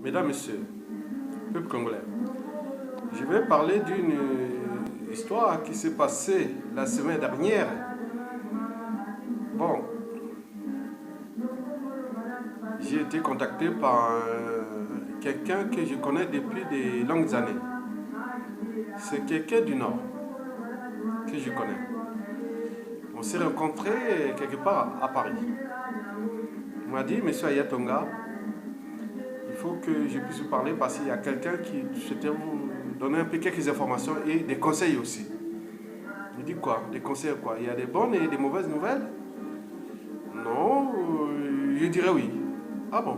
Mesdames, Messieurs, peuple congolais, je vais parler d'une histoire qui s'est passée la semaine dernière. Bon, j'ai été contacté par quelqu'un que je connais depuis de longues années. C'est quelqu'un du Nord que je connais. On s'est rencontrés quelque part à Paris. Il m'a dit, Monsieur Ayatonga, il faut que je puisse vous parler parce qu'il y a quelqu'un qui souhaitait vous donner un peu quelques informations et des conseils aussi. Je dis quoi? Des conseils quoi? Il y a des bonnes et des mauvaises nouvelles? Non, je dirais oui. Ah bon?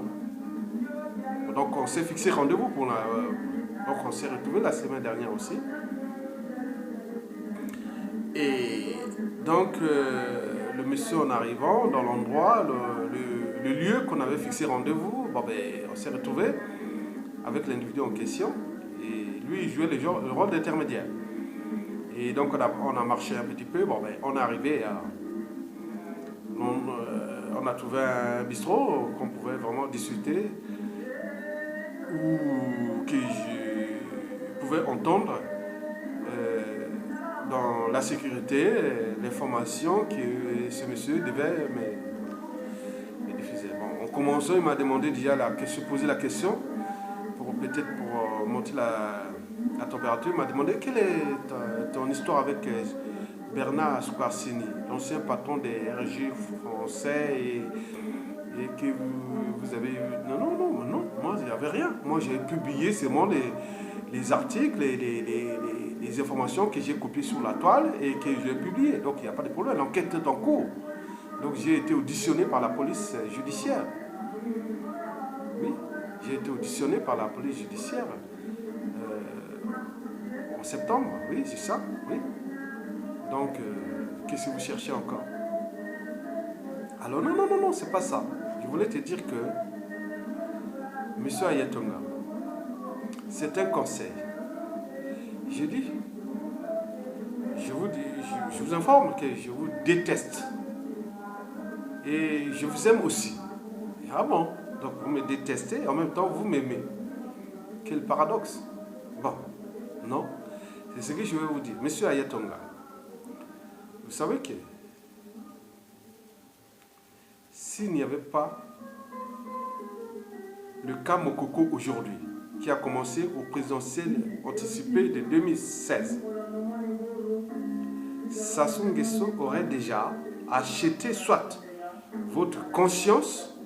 Donc on s'est fixé rendez-vous pour la... donc on s'est retrouvé la semaine dernière aussi. Et donc le monsieur en arrivant dans l'endroit, le lieu qu'on avait fixé rendez-vous, bon, ben, on s'est retrouvé avec l'individu en question. Et lui, il jouait le rôle d'intermédiaire. Et donc on a marché un petit peu, bon, ben, on est arrivé à... On a trouvé un bistrot qu'on pouvait vraiment discuter, ou que je pouvais entendre dans la sécurité l'information que ce monsieur devait me diffuser. Bon, en commençant, il m'a demandé déjà se poser la question, peut-être pour monter la température. Il m'a demandé quelle est ton histoire avec Bernard Squarcini, l'ancien patron des RG français, et que vous avez eu... Non, non, non, non, moi, il n'y avait rien. Moi, j'ai publié seulement les articles et les informations que j'ai copiées sur la toile et que j'ai publiées. Donc, il n'y a pas de problème. L'enquête est en cours. Donc, j'ai été auditionné par la police judiciaire. Oui, j'ai été auditionné par la police judiciaire en septembre. Oui, c'est ça, oui. Donc, qu'est-ce que vous cherchez encore? Alors, non, non, non, non, c'est pas ça. Je voulais te dire que Monsieur Ayatonga, c'est un conseil. J'ai dit, je vous informe que je vous déteste. Et je vous aime aussi. Ah bon? Donc vous me détestez et en même temps vous m'aimez. Quel paradoxe. Bon, non. C'est ce que je vais vous dire. Monsieur Ayatonga, vous savez que s'il n'y avait pas le cas Mokoko aujourd'hui, qui a commencé au présidentiel anticipé de 2016, Sassou Nguesso aurait déjà acheté soit votre conscience,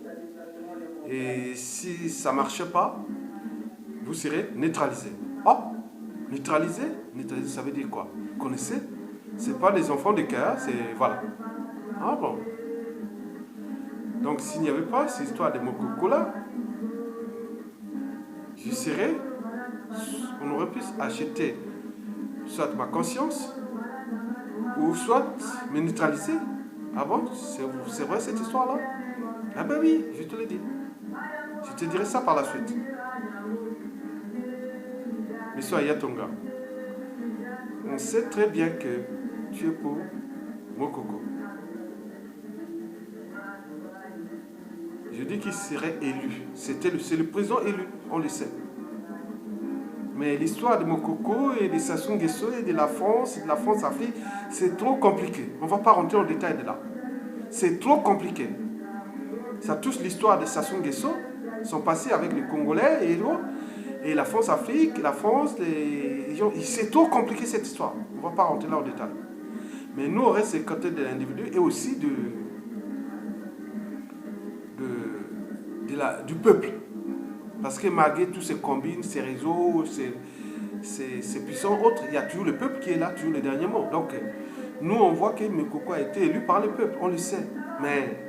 et si ça ne marche pas, vous serez neutralisé. Oh, neutralisé? Neutralisé, ça veut dire quoi? Vous connaissez? C'est pas les enfants de cœur, c'est... Voilà. Ah bon. Donc s'il n'y avait pas cette histoire de Mokoko là, je serais... On aurait pu acheter soit ma conscience, ou soit me neutraliser. Ah bon? C'est vrai cette histoire-là? Ah ben oui, je te l'ai dit. Je te dirai ça par la suite. Monsieur Ayatonga, on sait très bien que tu es pour Mokoko. Je dis qu'il serait élu. C'est le président élu, on le sait. Mais l'histoire de Mokoko et de Sassou Nguesso et de la France Afrique, c'est trop compliqué. On ne va pas rentrer en détail de là. C'est trop compliqué. Ça touche l'histoire de Sassou Nguesso, son passé avec les Congolais et la France Afrique, la France, c'est trop compliqué cette histoire. On ne va pas rentrer là en détail. Mais nous, on reste côté de l'individu et aussi du peuple. Parce que malgré tous ces combines, ces réseaux, ces puissants autres, il y a toujours le peuple qui est là, toujours le dernier mot. Donc, nous, on voit que Mokoko a été élu par le peuple, on le sait. Mais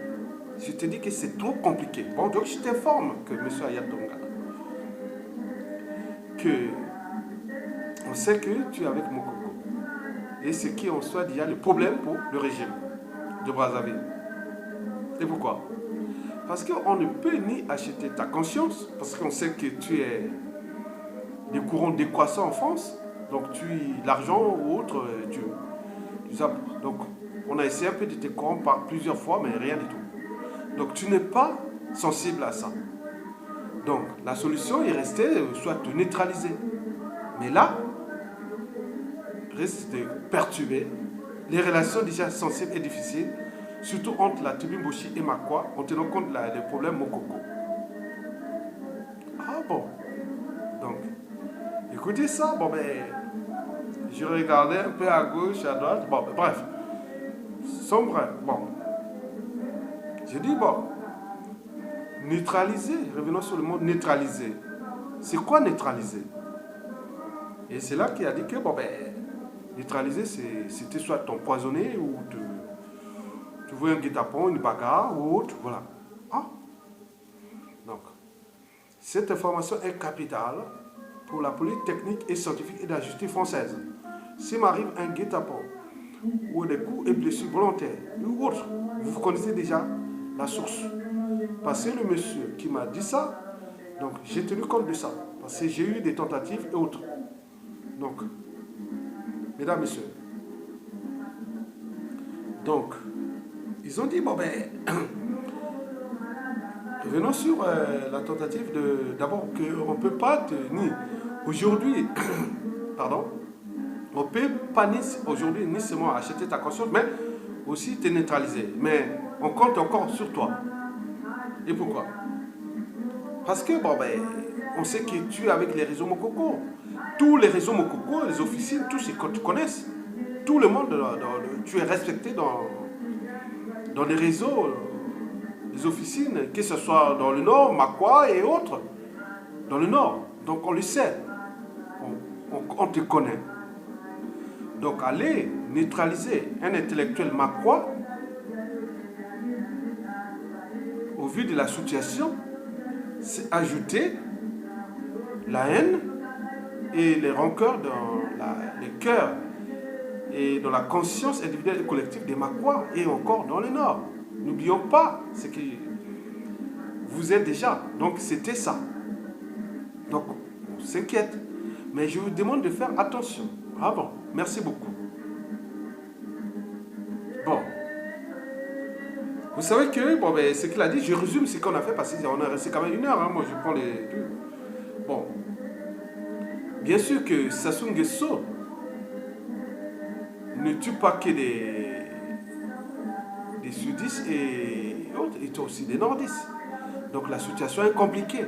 je te dis que c'est trop compliqué. Bon, donc je t'informe que M. Ayatonga, que on sait que tu es avec Mokoko. Et ce qui en soit déjà le problème pour le régime de Brazzaville. Et pourquoi? Parce qu'on ne peut ni acheter ta conscience, parce qu'on sait que tu es des courants décroissants en France, donc l'argent ou autre, donc on a essayé un peu de te corrompre plusieurs fois, mais rien du tout. Donc tu n'es pas sensible à ça. Donc, la solution est restée soit de neutraliser. Mais là, risque de perturber les relations déjà sensibles et difficiles, surtout entre la tribu Mboshi et Makwa, en tenant compte des problèmes Mokoko. Ah bon. Donc, écoutez ça, bon ben, je regardais un peu à gauche, à droite, bon, bref, sombre, bon. J'ai dit, bon, neutraliser, revenons sur le mot neutraliser. C'est quoi neutraliser? Et c'est là qu'il a dit que, bon ben, neutraliser, c'était soit t'empoisonner ou tu vois un guet-apens, une bagarre ou autre, voilà. Ah. Donc, cette information est capitale pour la police technique et scientifique et de la justice française. S'il m'arrive un guet-apens ou des coups et blessures volontaires ou autre, vous connaissez déjà la source. Parce que le monsieur qui m'a dit ça, donc j'ai tenu compte de ça. Parce que j'ai eu des tentatives et autres. Donc, mesdames, messieurs, donc, ils ont dit, bon ben, revenons sur la tentative d'abord qu'on ne peut pas tenir aujourd'hui, pardon, on ne peut pas aujourd'hui ni seulement acheter ta conscience, mais aussi te neutraliser. Mais on compte encore sur toi. Et pourquoi? Parce que, bon ben, on sait que tu es avec les réseaux Mokoko. Tous les réseaux Mokoko, les officines, tous ceux que tu connais, tout le monde, tu es respecté dans les réseaux, les officines, que ce soit dans le Nord, Makwa et autres, dans le Nord. Donc on le sait, on te connaît. Donc aller neutraliser un intellectuel Makwa, au vu de la situation, c'est ajouter la haine et les rancœurs dans les cœurs et dans la conscience individuelle et collective des Makwa et encore dans le Nord. N'oublions pas ce que vous êtes déjà. Donc c'était ça. Donc on s'inquiète. Mais je vous demande de faire attention. Ah bon, merci beaucoup. Bon. Vous savez que, bon, ben, ce qu'il a dit, je résume ce qu'on a fait parce qu'on est resté quand même 1 heure. Hein, moi, je prends les... Bon. Bien sûr que Sassou Nguesso ne tue pas que des sudistes et autres, il tue aussi des nordistes. Donc la situation est compliquée.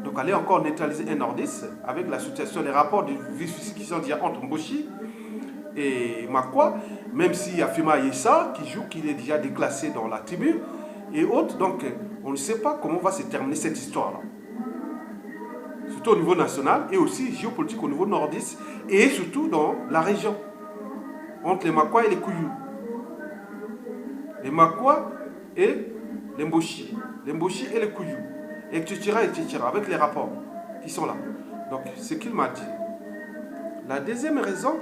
Donc aller encore neutraliser un nordiste avec la situation, les rapports de qui sont déjà entre Mboshi et Makwa, même s'il y a Fima Yessa qui joue, qu'il est déjà déclassé dans la tribu et autres. Donc on ne sait pas comment va se terminer cette histoire-là. Surtout au niveau national et aussi géopolitique au niveau nordiste et surtout dans la région, entre les Makwa et les Kouyou. Les Makwa et les Mboshi et les Kouyou. Et etc. avec les rapports qui sont là. Donc, ce qu'il m'a dit. La deuxième raison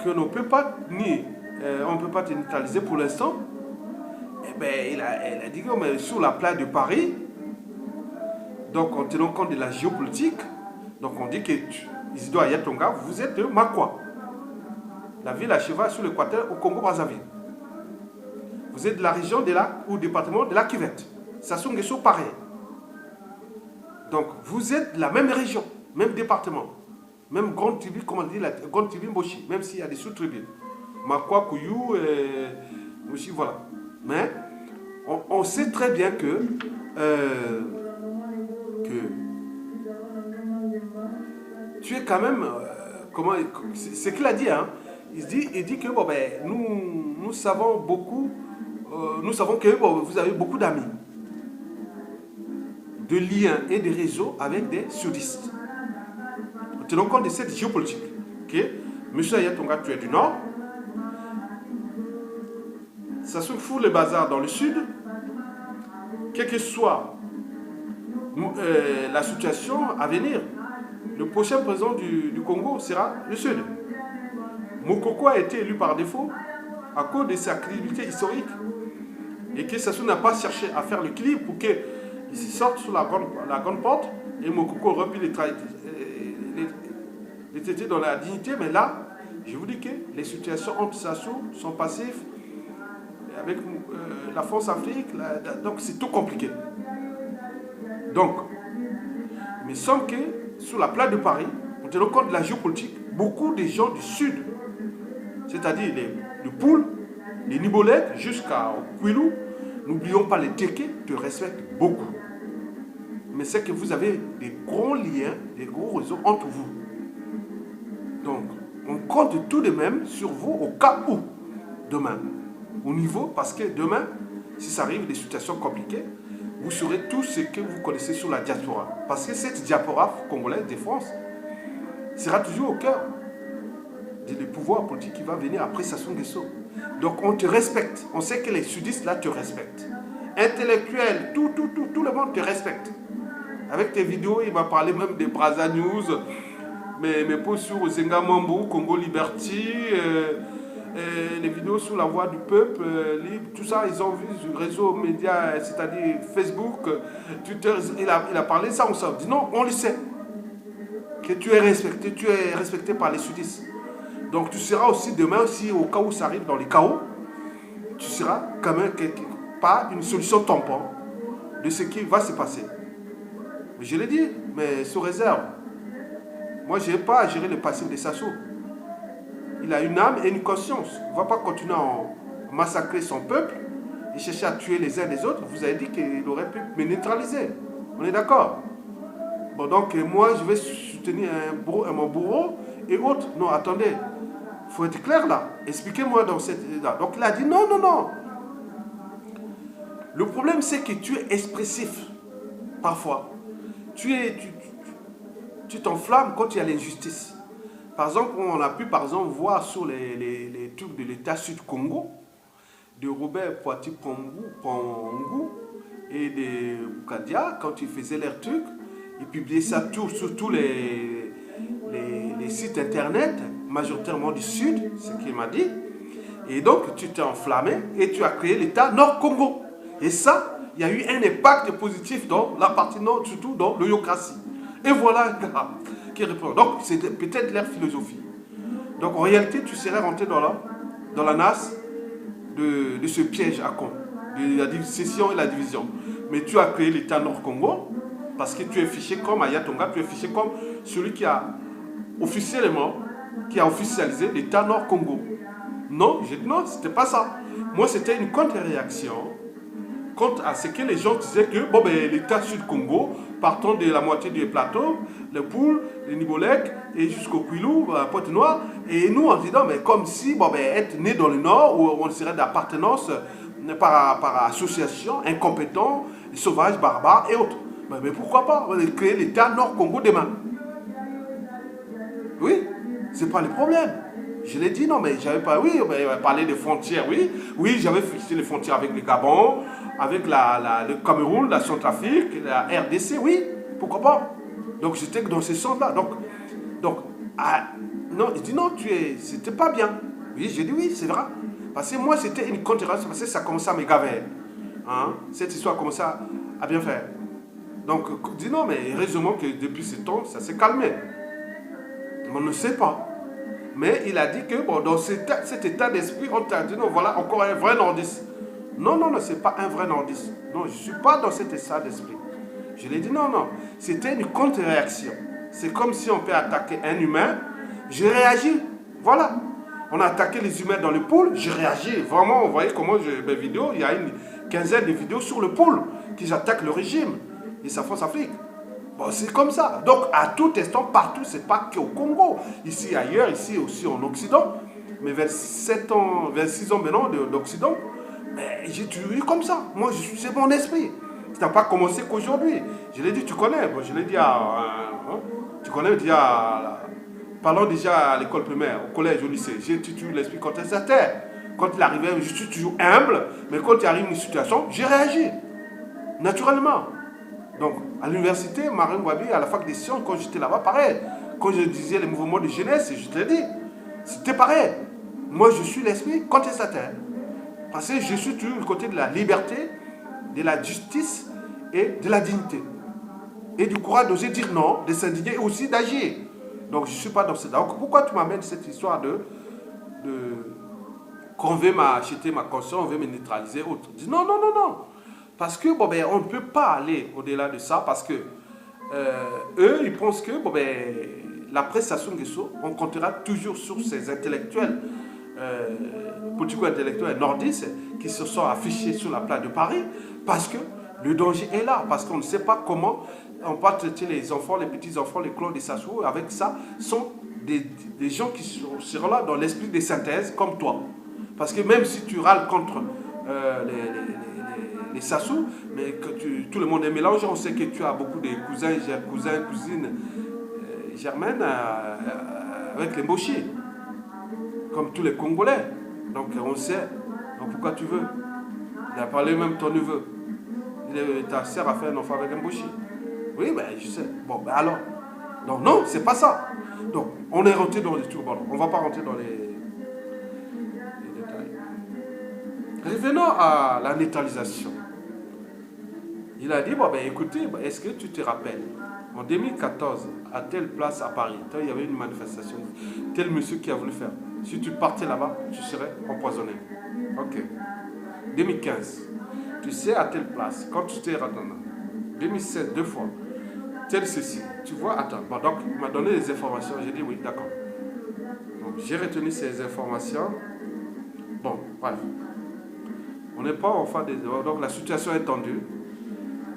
que l'on ne peut pas nier, on ne peut pas neutraliser pour l'instant, eh ben, elle a dit que sur la place de Paris, donc en tenant compte de la géopolitique, donc on dit que Isidore Ayatonga, vous êtes de Makwa, la ville à cheval sur l'équateur au Congo-Brazzaville. Vous êtes de la région ou département de la Kivette. Sassou Nguesso pareil. Donc vous êtes de la même région, même département, même grande tribu, comme on dit, la grande tribu Mboshi, même s'il y a des sous-tribus. Makwa, Kouyou, Mboshi, voilà. Mais on sait très bien que tu es quand même, c'est ce qu'il a dit, hein. Il dit que bon, ben, nous savons beaucoup, nous savons que bon, vous avez beaucoup d'amis, de liens et de réseaux avec des sudistes. Tenons compte de cette géopolitique. Okay? Monsieur Ayatonga, tu es du Nord. Ça se fout le bazar dans le Sud. Quelle que soit la situation à venir, le prochain président du Congo sera le Sud. Mokoko a été élu par défaut à cause de sa crédibilité historique et que Sassou n'a pas cherché à faire l'équilibre pour qu'il sorte sur la grande porte et Mokoko aurait pu les traiter dans la dignité. Mais là, je vous dis que les situations entre Sassou sont passives avec la France-Afrique, donc c'est tout compliqué. Donc, Mais semble que sur la place de Paris, en tenant compte de la géopolitique, beaucoup de gens du sud, c'est-à-dire les Poules, les Nibolèques, jusqu'à Kouilou, n'oublions pas les Téké, te respectent beaucoup. Mais c'est que vous avez des gros liens, des gros réseaux entre vous. Donc, on compte tout de même sur vous au cas où, demain, au niveau, parce que demain, si ça arrive des situations compliquées, vous saurez tout ce que vous connaissez sur la diaspora. Parce que cette diaspora congolaise de France sera toujours au cœur du pouvoir politique qui va venir après Sassou Nguesso. Donc on te respecte. On sait que les sudistes là te respectent. Intellectuels, tout le monde te respecte. Avec tes vidéos, il m'a parlé même des Braza News, mes posts sur Zenga Mambo, Congo Liberty, les vidéos sur la voix du peuple libre, tout ça, ils ont vu sur les réseaux médias, c'est-à-dire Facebook, Twitter, il a parlé ça, on s'en dit non, on le sait. Que tu es respecté par les sudistes. Donc tu seras aussi demain, si au cas où ça arrive dans les chaos, tu seras quand même quelque part une solution tampon de ce qui va se passer. Mais je l'ai dit, mais sous réserve. Moi, je n'ai pas à gérer le passé de Sassou. Il a une âme et une conscience. Il ne va pas continuer à massacrer son peuple et chercher à tuer les uns les autres. Vous avez dit qu'il aurait pu me neutraliser. On est d'accord? Bon, donc moi, je vais soutenir mon bourreau et autres. Non, attendez. Il faut être clair là. Expliquez-moi dans cette... Là. Donc il a dit non, non, non. Le problème, c'est que tu es expressif. Parfois. Tu t'enflammes quand il y a l'injustice. Par exemple, on a pu par exemple voir sur les trucs de l'État Sud-Congo, de Robert Poiti-Pangou et de Boukadia, quand ils faisaient leurs trucs, ils publiaient ça sur tous les sites internet, majoritairement du Sud, ce qu'il m'a dit. Et donc, tu t'es enflammé et tu as créé l'État Nord-Congo. Et ça, il y a eu un impact positif dans la partie nord, surtout dans l'Oyocratie. Et voilà qui répond. Donc, c'est peut-être leur philosophie. Donc, en réalité, tu serais rentré dans la nasse de ce piège à con, de la scission et la division. Mais tu as créé l'État Nord-Congo, parce que tu es fiché comme Ayatonga, tu es fiché comme celui qui a officiellement, qui a officialisé l'État Nord-Congo. Non, non, c'était pas ça. Moi, c'était une contre-réaction contre à ce que les gens disaient que bon, ben, l'État Sud-Congo, partant de la moitié du plateau, les Poules, les Nibolèques, et jusqu'au Kouilou, à Pointe-Noire, et nous en disant, mais comme si bon, ben, être né dans le Nord, où on serait d'appartenance par association, incompétent, sauvage, barbare et autres. Mais pourquoi pas créer l'État Nord-Congo demain? Oui, c'est pas le problème. Je l'ai dit, non, mais j'avais pas, oui, parler des frontières, oui. Oui, j'avais fixé les frontières avec le Gabon, avec le Cameroun, la Centrafrique, la RDC, oui, pourquoi pas. Donc j'étais dans ce sens-là. Donc non, il dit non, c'était pas bien. Oui, j'ai dit oui, c'est vrai. Parce que moi, c'était une contre-réaction, parce que ça commençait à me gaver. Hein? Cette histoire commençait à bien faire. Donc, il dit non, mais heureusement que depuis ce temps, ça s'est calmé. On ne sait pas. Mais il a dit que bon, dans cet état d'esprit, on t'a dit non, voilà encore un vrai nordiste. Non, non, non, ce n'est pas un vrai nordiste. Non, je ne suis pas dans cet état d'esprit. Je lui ai dit non, non. C'était une contre-réaction. C'est comme si on peut attaquer un humain. Je réagis. Voilà. On a attaqué les humains dans le pôle. Je réagis. Vraiment, vous voyez comment mes vidéos, il y a une quinzaine de vidéos sur le pôle qui attaquent le régime et sa France Afrique. Bon, c'est comme ça. Donc, à tout instant, partout, ce n'est pas qu'au Congo. Ici, ailleurs, ici aussi en Occident. Mais 26 ans maintenant d'Occident, mais j'ai toujours eu comme ça. Moi, c'est mon esprit. Ça n'a pas commencé qu'aujourd'hui. Je l'ai dit, tu connais. Bon, je l'ai dit tu connais déjà. Parlons déjà à l'école primaire, au collège, au lycée. J'ai toujours l'esprit contestataire. Quand il arrivait, je suis toujours humble. Mais quand il arrive une situation, j'ai réagi. Naturellement. Donc, à l'université, Marine Wabi, à la fac des sciences, quand j'étais là-bas, pareil. Quand je disais les mouvements de jeunesse, je te l'ai dit, c'était pareil. Moi, je suis l'esprit contestataire. Parce que je suis toujours du côté de la liberté, de la justice et de la dignité. Et du courage d'oser dire non, de s'indigner et aussi d'agir. Donc, je ne suis pas dans cette... Donc, pourquoi tu m'amènes cette histoire qu'on veut m'acheter ma conscience, on veut me neutraliser, autre? Je dis non, non, non, non. Parce que bon, ben, on ne peut pas aller au-delà de ça, parce que eux, ils pensent que bon, ben, la presse Sassou Nguesso, on comptera toujours sur ces intellectuels, politico-intellectuels nordistes qui se sont affichés sur la place de Paris parce que le danger est là, parce qu'on ne sait pas comment on va traiter les enfants, les petits-enfants, les clones de Sassou. Avec ça, sont des gens qui seront là dans l'esprit de synthèse comme toi. Parce que même si tu râles contre les Sassou, mais que tout le monde est mélangé, on sait que tu as beaucoup de cousines germaines avec les Mboshi, comme tous les Congolais. Donc on sait. Donc pourquoi tu veux? Il a parlé même ton neveu. Ta sœur a fait un enfant avec un Mboshi. Oui, ben je sais. Bon, ben alors. Donc non, c'est pas ça. Donc on est rentré dans les tours. Bon, on va pas rentrer dans les détails. Revenons à la neutralisation. Il a dit, bon, ben, écoutez, est-ce que tu te rappelles, en 2014, à telle place à Paris, il y avait une manifestation, tel monsieur qui a voulu faire. Si tu partais là-bas, tu serais empoisonné. Ok. 2015, tu sais, à telle place, quand tu t'es rendu, 2007, 2 fois, tel ceci. Tu vois, attends, bon, donc il m'a donné des informations, j'ai dit oui, d'accord. Donc j'ai retenu ces informations. Bon, bref. On n'est pas en fin des... Donc la situation est tendue.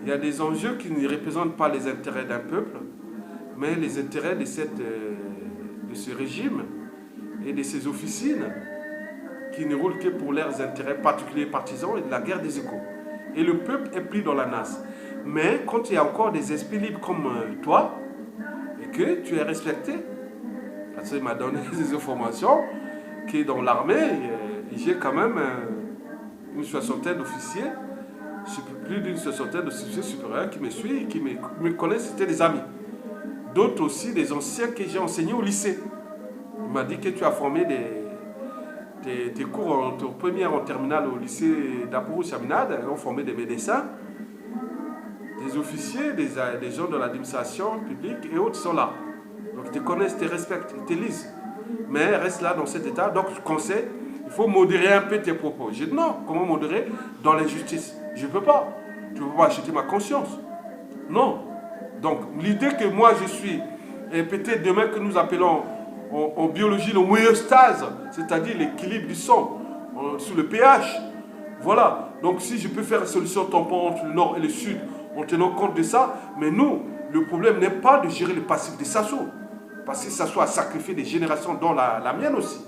Il y a des enjeux qui ne représentent pas les intérêts d'un peuple, mais les intérêts de ce régime et de ces officines qui ne roulent que pour leurs intérêts particuliers partisans et de la guerre des échos. Et le peuple est pris dans la nasse. Mais quand il y a encore des esprits libres comme toi, et que tu es respecté, parce qu'il m'a donné des informations, que dans l'armée, j'ai quand même une soixantaine d'officiers, plus d'une soixantaine d'officiers supérieurs qui me suivent, qui me connaissent, c'était des amis. D'autres aussi, des anciens que j'ai enseignés au lycée. Il m'a dit que tu as formé tes cours en première, en terminale au lycée d'Apourou Chaminade, ils ont formé des médecins, des officiers, des gens de l'administration publique et autres sont là. Donc ils te connaissent, ils te respectent, ils te lisent. Mais reste là dans cet état. Donc je conseille, il faut modérer un peu tes propos. J'ai dit non, comment modérer? Dans l'injustice. Je ne peux pas. Je ne peux pas acheter ma conscience. Non. Donc l'idée que moi je suis, et peut-être demain que nous appelons en biologie l'homéostase, c'est-à-dire l'équilibre du sang sous le pH. Voilà. Donc si je peux faire une solution tampon entre le nord et le sud en tenant compte de ça, mais nous, le problème n'est pas de gérer le passif des Sassou. Parce que Sassou a sacrifié des générations, dont la mienne aussi.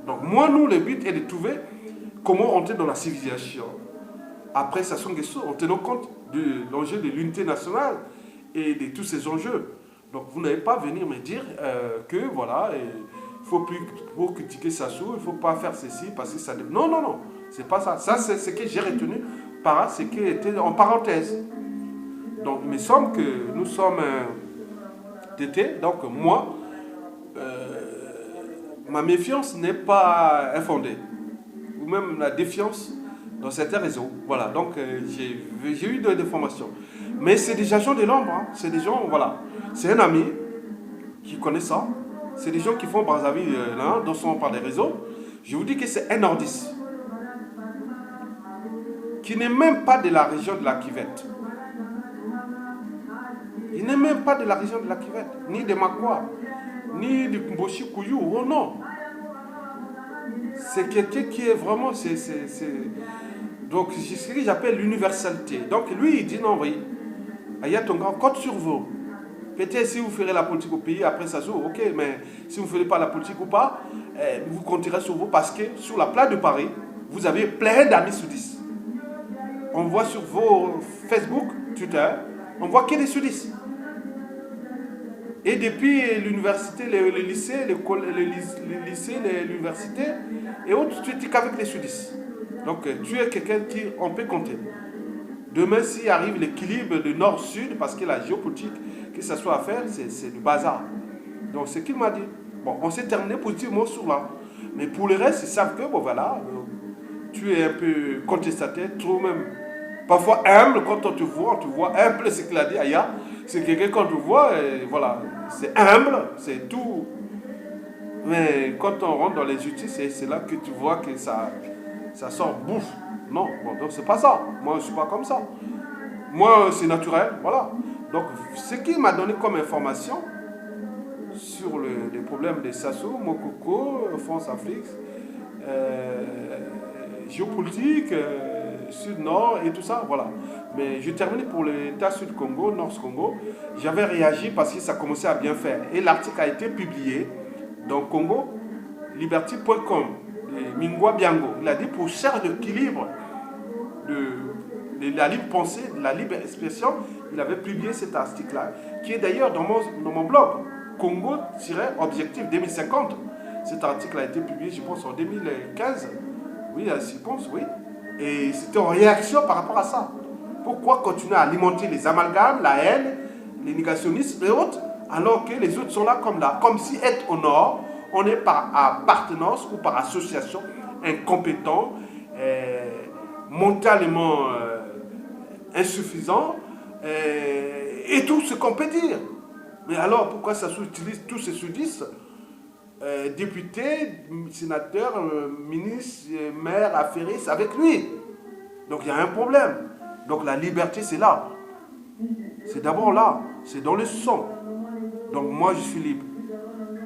Donc moi, nous, le but est de trouver comment entrer dans la civilisation. Après Sassou Nguesso, en tenant compte de l'enjeu de l'unité nationale et de tous ces enjeux. Donc vous n'allez pas venir me dire que voilà, il faut plus pour critiquer Sassou, il ne faut pas faire ceci parce que ça... Non, non, non, c'est pas ça. Ça, c'est ce que j'ai retenu par ce qui était en parenthèse. Donc il me semble que nous sommes tétés, donc moi, ma méfiance n'est pas infondée. Ou même la défiance dans certains réseaux. Voilà, donc j'ai eu des formations. Mais c'est des agents de l'ombre, hein. C'est des gens, voilà. C'est un ami qui connaît ça. C'est des gens qui font Brazzaville, là, dont sont par des réseaux. Je vous dis que c'est un nordiste qui n'est même pas de la région de la Kivette. Il n'est même pas de la région de la Kivette, ni de Makwa, ni du Mboshi Kouyou. Oh non. C'est quelqu'un qui est vraiment... Donc, c'est ce que j'appelle l'universalité. Donc, lui, il dit non, oui. Ayatonga, compte sur vous. Peut-être si vous ferez la politique au pays, après ça joue, ok, mais si vous ne ferez pas la politique ou pas, vous compterez sur vous parce que sur la place de Paris, vous avez plein d'amis sudistes. On voit sur vos Facebook, Twitter, on voit que des sudistes. Et depuis l'université, le lycée, l'université et autres, tu es qu'avec les sudistes. Donc tu es quelqu'un qui on peut compter. Demain, s'il arrive l'équilibre de nord-sud, parce que la géopolitique, que ça soit à faire, c'est du bazar. Donc c'est ce qu'il m'a dit. Bon, on s'est terminé positivement sur là. Mais pour le reste, ils savent que, bon voilà, tu es un peu contestataire, trop même. Parfois humble, quand on te voit humble, c'est ce qu'il a dit, Aya. C'est quelqu'un quand on te voit, voilà, c'est humble, c'est tout. Mais quand on rentre dans les justices, c'est là que tu vois que ça sort bouffe. Non, bon, donc c'est pas ça. Moi, je suis pas comme ça. Moi, c'est naturel, voilà. Donc, ce qu'il m'a donné comme information sur les problèmes de Sassou, Mokoko, France-Afrique, géopolitique, Sud-Nord et tout ça, voilà. Mais je termine pour l'État Sud-Congo, Nord-Congo. J'avais réagi parce que ça commençait à bien faire. Et l'article a été publié dans Congo, liberty.com, Mingwa Biango. Il a dit pour chercher l'équilibre de la libre pensée, de la libre expression, il avait publié cet article-là, qui est d'ailleurs dans mon blog, Congo-Objectif 2050. Cet article a été publié, je pense, en 2015. Oui, je pense, oui. Et c'était en réaction par rapport à ça. Pourquoi continuer à alimenter les amalgames, la haine, les négationnistes et autres, alors que les autres sont là, comme si être au nord, on est par appartenance ou par association incompétent, mentalement insuffisant, et tout ce qu'on peut dire. Mais alors, pourquoi ça s'utilise tous ces sous-10 députés, sénateurs, ministres, maires, affairistes avec lui? Donc il y a un problème. Donc la liberté, c'est là. C'est d'abord là. C'est dans le sang. Donc moi, je suis libre.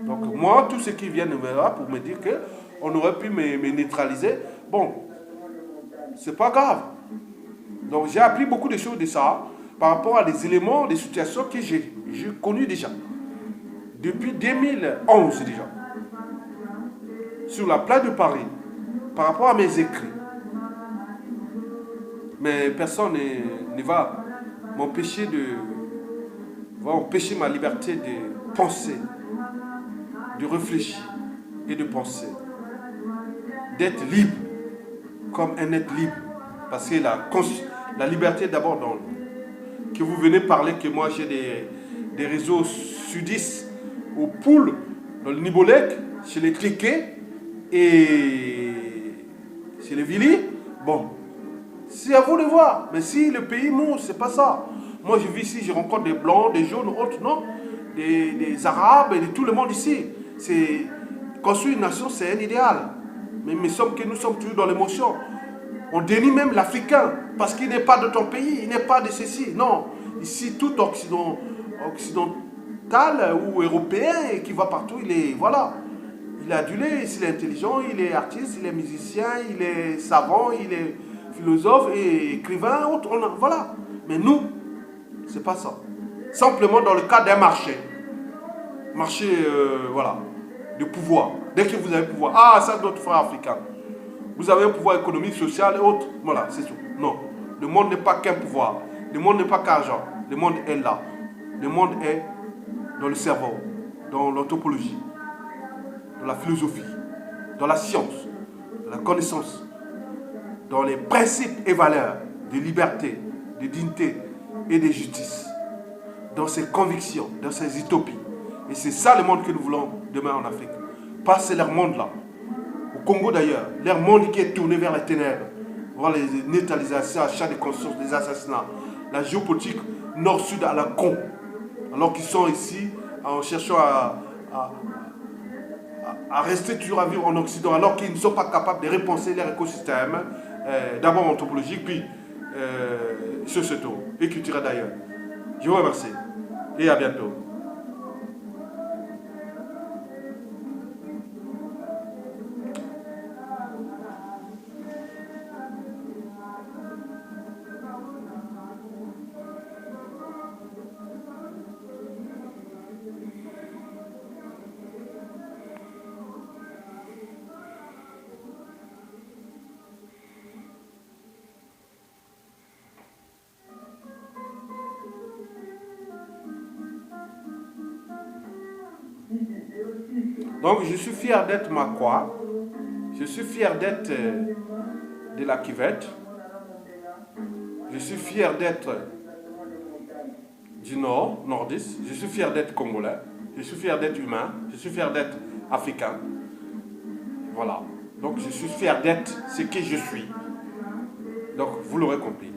Donc moi, tous ceux qui viennent me voir pour me dire qu'on aurait pu me neutraliser, bon, c'est pas grave. Donc j'ai appris beaucoup de choses de ça par rapport à des éléments, des situations que j'ai connues déjà. Depuis 2011 déjà. Sur la place de Paris, par rapport à mes écrits. Mais personne ne va m'empêcher empêcher ma liberté de penser, de réfléchir et de penser. D'être libre, comme un être libre. Parce que la liberté d'abord que vous venez parler que moi j'ai des réseaux sudistes au Poul, dans le Nibolek, chez les Cliquets et chez les Vili. Bon, c'est à vous de voir. Mais si le pays mourra, c'est pas ça. Moi je vis ici, je rencontre des blancs, des jaunes, autres, non, des arabes et de tout le monde ici. C'est construire une nation, c'est un idéal. Mais nous sommes toujours dans l'émotion. On dénie même l'Africain parce qu'il n'est pas de ton pays, il n'est pas de ceci. Non, ici tout occidental ou européen qui va partout, il est adulé, il est intelligent, il est artiste, il est musicien, il est savant, il est philosophe et écrivain, autre, voilà. Mais nous, c'est pas ça. Simplement dans le cadre d'un marché, voilà, de pouvoir. Dès que vous avez pouvoir, ça d'autres frères africains. Vous avez un pouvoir économique, social et autres. Voilà, c'est tout. Non. Le monde n'est pas qu'un pouvoir. Le monde n'est pas qu'argent. Le monde est là. Le monde est dans le cerveau, dans l'anthropologie, dans la philosophie, dans la science, dans la connaissance, dans les principes et valeurs de liberté, de dignité et de justice. Dans ses convictions, dans ses utopies. Et c'est ça le monde que nous voulons demain en Afrique. Pas c'est leur monde là. Au Congo d'ailleurs, leur monde qui est tourné vers les ténèbres, voir les neutralisations, achats de conscience, les assassinats, la géopolitique nord-sud à la con, alors qu'ils sont ici en cherchant à rester toujours à vivre en Occident, alors qu'ils ne sont pas capables de repenser leur écosystème, d'abord anthropologique, puis sociétaux et culturel d'ailleurs. Je vous remercie et à bientôt. Donc je suis fier d'être Makwa, je suis fier d'être de la Kivette, je suis fier d'être du Nord, nordiste, je suis fier d'être Congolais, je suis fier d'être humain, je suis fier d'être africain. Voilà. Donc je suis fier d'être ce que je suis. Donc vous l'aurez compris.